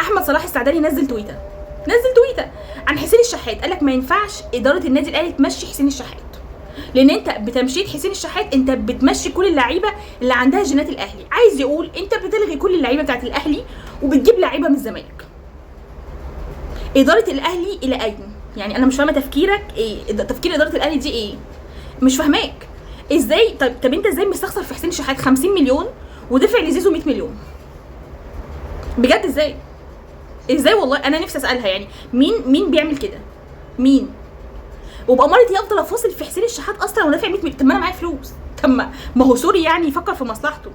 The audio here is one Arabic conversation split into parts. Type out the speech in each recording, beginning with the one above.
احمد صلاح السعداني نزل تويته عن حسين الشحات، قال لك ما ينفعش اداره النادي الاهلي تمشي حسين الشحات، لان انت بتمشيه حسين الشحات انت بتمشي كل اللعيبه اللي عندها جينات الاهلي. عايز يقول انت بتلغي كل اللعيبه بتاعت الاهلي وبتجيب لعيبه من الزمالك. اداره الاهلي الى اين؟ يعني انا مش فاهمه تفكيرك ايه، تفكير اداره الاهلي دي ايه؟ مش فاهماك ازاي. طب انت ازاي مستخسر في حسين الشحات 50 مليون ودفع لزيزو 100 مليون؟ بجد ازاي والله انا نفسي اسالها. يعني مين بيعمل كده؟ مين؟ وبأمارة ايه افضل افاصل في حسين الشحات اصلا ودافع 100 مليون؟ طب ما انا معايا فلوس، طب ما هو سوري يعني يفكر في مصلحته.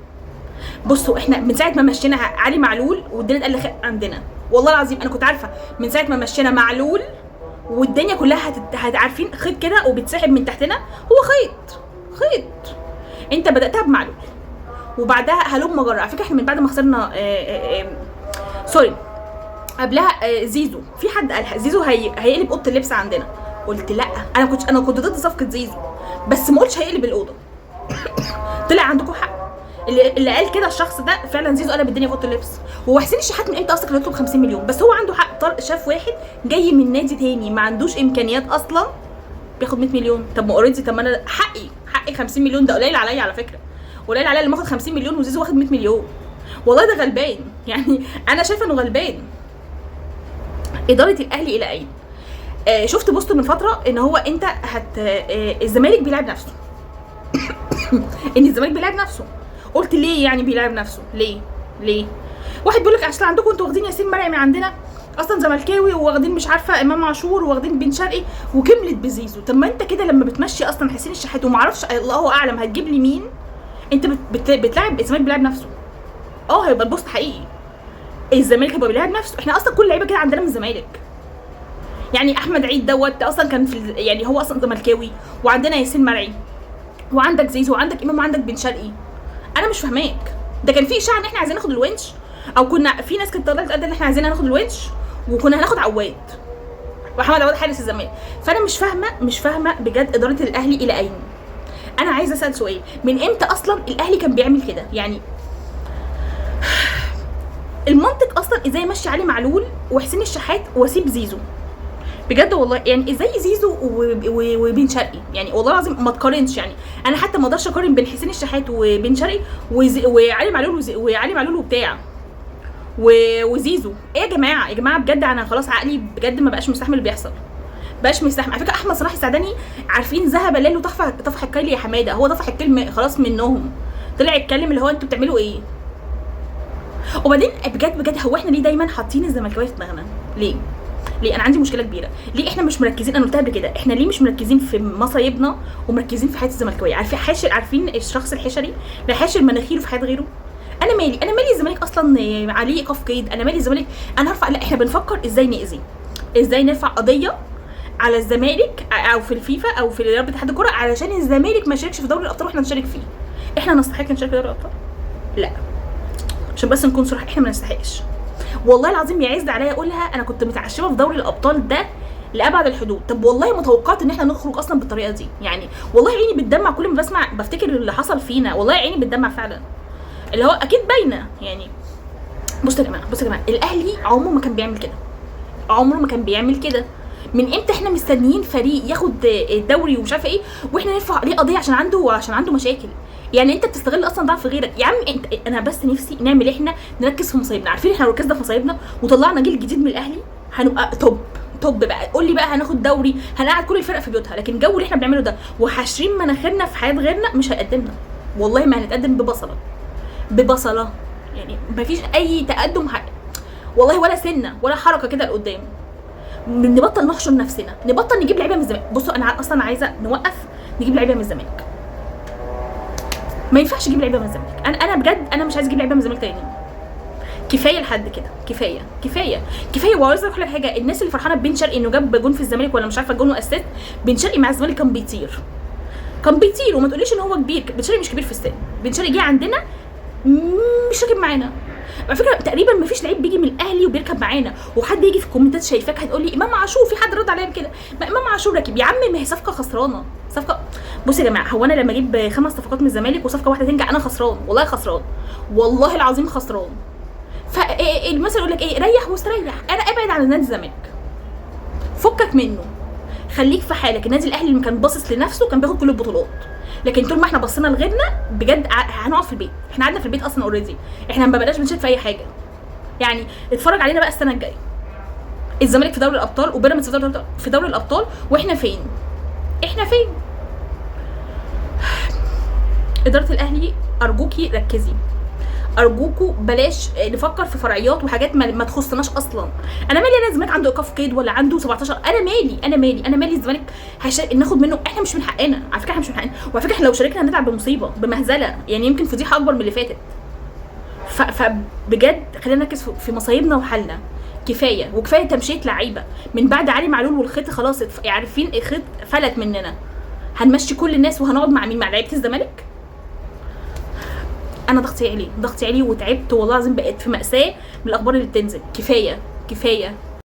بصوا احنا من ساعه ما مشينا علي معلول والدنيا اتقل عندنا، والله العظيم انا كنت عارفه من ساعه ما مشينا معلول والدنيا كلها عارفين خيط كده وبتسحب من تحتنا. هو خيط انت بداتها بمعلول وبعدها هلوم مجرة. على فكره احنا من بعد ما خسرنا سوري قبلها زيزو، في حد قالها زيزو هيقلب اوضه اللبس عندنا. قلت لا، انا كنت ضد صفقه زيزو، بس ما قلتش هيقلب الاوضه. طلع عندكم حق، اللي قال كده الشخص ده فعلا. زيزو قلب الدنيا في اوضه اللبس. وهو حسين الشحات من امتى اصلا كان يطلب 50 مليون؟ بس هو عنده حق، شاف واحد جاي من نادي تاني ما عندوش امكانيات اصلا بياخد 100 مليون. طب ما اوريدي، طب ما انا حقي 50 مليون، ده قليل عليا على فكره، قليل عليا لما اخد 50 مليون وزيزو واخد 100 مليون. والله ده غلبان، يعني انا شايفه انه غلبان. اداره الاهلي الى اين؟ شفت بوست من فتره ان هو انت الزمالك بيلعب نفسه. ان الزمالك بيلعب نفسه. قلت ليه يعني بيلعب نفسه؟ ليه؟ واحد بيقول لك عشان عندكم انتوا واخدين ياسين مرعي من عندنا اصلا زملكاوي، وواخدين مش عارفه امام عاشور، وواخدين بن شرقي، وكملت بزيزو. طب ما انت كده لما بتمشي اصلا حسين الشحات وما اعرفش الله اعلم هتجيب لي مين، انت بتلعب الزمالك بيلعب نفسه. هيبقى البوست حقيقي، الزمالك هيبقى بيلعب نفسه. احنا اصلا كل لعيبه كده عندنا من الزمالك. يعني احمد عيد دوت اصلا كان يعني هو اصلا زملكاوي، وعندنا ياسين مرعي، وعندك زيزو، وعندك امام، وعندك بن شرقي. انا مش فاهماك. ده كان في اشاعه ان احنا عايزين ناخد الونش، او كنا في ناس كانت طلعت تقول ان احنا عايزين ناخد الونش وكنا هناخد عواد، ومحمد عواد حارس الزمالك. فانا مش فاهمه بجد اداره الاهلي الى اين. انا عايزه اسال سؤال، من امتى اصلا الاهلي كان بيعمل كده؟ يعني المنطق اصلا ازاي مشي علي معلول وحسين الشحات واسيب زيزو؟ بجد والله يعني ازاي زيزو وبن شرقي؟ يعني والله العظيم ما تقارنش. يعني انا حتى ما اقدرش اقارن بين حسين الشحات وبن شرقي وعلي معلول وبتاع وزيزو. ايه يا جماعه بجد انا خلاص عقلي بجد ما بقاش مستحمل اللي بيحصل، بقاش مستحمل. على فكره احمد صلاح السعداني عارفين ذهب الليل وطفح الكيل يا حماده، هو طفح الكيل خلاص منهم، طلع يتكلم اللي هو انتوا بتعملوا ايه. وبعدين بجد هو احنا ليه دايما حاطين الزملكاويه في دماغنا؟ ليه انا عندي مشكله كبيره. ليه احنا مش مركزين؟ انا قلتها قبل كده، احنا ليه مش مركزين في مصايبنا ومركزين في حياه الزملكاويه؟ عارفين الشخص الحشري لا حاشر مناخيره في حياه غيره. انا مالي الزمالك اصلا عليه ايقاف قيد، انا مالي الزمالك، انا هرفع. لا احنا بنفكر ازاي نأذي، ازاي نرفع قضيه على الزمالك او في الفيفا او في رابطه اتحاد الكوره علشان الزمالك ما شاركش في دوري الابطال واحنا نشارك فيه. احنا نستحق نشارك في دوري الابطال؟ لا، عشان بس نكون صراحه احنا ما نستحقش. والله العظيم يعز عليا اقولها، انا كنت متعشمه في دوري الابطال ده لابعد الحدود. طب والله ما توقعت ان احنا نخرج اصلا بالطريقه دي. يعني والله عيني بتدمع كل ما بفتكر اللي حصل فينا، والله عيني بتدمع فعلا، اللي هو اكيد باينه. يعني بصوا يا جماعه الاهلي عمره ما كان بيعمل كده. من امتى احنا مستنيين فريق ياخد الدوري ومش عارفه ايه واحنا نرفع عليه قضيه عشان عنده مشاكل؟ يعني انت بتستغل اصلا ضعف غيرك يا عم. انا بس نفسي نعمل احنا نركز في مصايبنا. عارفين احنا لو ركزنا في مصايبنا وطلعنا جيل جديد من الاهلي هنبقى توب بقى. قول لي بقى هناخد دوري، هنقعد كل الفرق في بيوتها، لكن الجو اللي احنا بنعمله ده وحاشرين مناخيرنا في حياه غيرنا مش هيقدمنا. والله ما هنتقدم ببصله. يعني مفيش اي تقدم والله ولا سنه ولا حركه كده لقدام. نبطل نحشر نفسنا، نبطل نجيب لعيبه من الزمالك. بصوا انا اصلا عايزه نوقف نجيب لعيبه من الزمالك. ما ينفعش اجيب لعيبه من الزمالك. انا بجد انا مش عايز اجيب لعيبه من الزمالك تاني. كفايه لحد كده، كفايه. وعايزه اقول لك حاجه، الناس اللي فرحانه ببن شرقي انه جاب جون في الزمالك ولا مش عارفه جون واسيست، بن شرقي مع الزمالك كان بيطير وما تقوليش ان هو كبير. بن شرقي مش كبير في السن، بن شرقي جه عندنا مش راكب معانا. على فكره تقريبا ما فيش لعيب بيجي من الاهلي وبيركب معانا. وحد يجي في الكومنتات شايفاك هتقول لي امام عاشور، في حد رد عليا بكده امام عاشور راكب. يا عم ما هي صفقه خسرانه، صفقه. بصوا يا جماعه، هو انا لما اجيب 5 صفقات من الزمالك وصفقه واحده تنجح انا خسران؟ والله خسران، والله العظيم خسران. فالمثل يقول لك ايه، ريح واستريح. انا ابعد عن نادي الزمالك، فكك منه، خليك في حالك. النادي الاهلي اللي كان باصص لنفسه كان بياخد كل البطولات، لكن طول ما احنا بصينا لغيرنا بجد هنقعد في البيت. احنا قعدنا في البيت اصلا اوريدي، احنا ما بقناش بنشارك في اي حاجه. يعني اتفرج علينا بقى السنه الجايه، الزمالك في دوري الابطال وبيراميدز في دوري الابطال، واحنا فين؟ احنا فين؟ اداره الاهلي ارجوكي ركزي، ارجوكوا بلاش نفكر في فرعيات وحاجات ما تخصناش اصلا. انا مالي انا الزمالك عنده ايقاف قيد ولا عنده 17؟ انا مالي الزمالك ناخد منه، احنا مش من حقنا على فكره، احنا مش من حقنا. وعلى فكره احنا لو شاركنا هنتعب بمصيبه بمهزله، يعني يمكن فضيحه اكبر من اللي فاتت. فبجد خلينا نركز في مصايبنا وحالنا. كفايه وكفايه تمشيه لعيبه من بعد علي معلول والخيط خلاص عارفين الخيط فلت مننا. هنمشي كل الناس وهنقعد مع مين؟ مع لعيبه الزمالك؟ انا ضغطي عليه وتعبت والله العظيم، بقيت في مأساة من الاخبار اللي بتنزل. كفايه.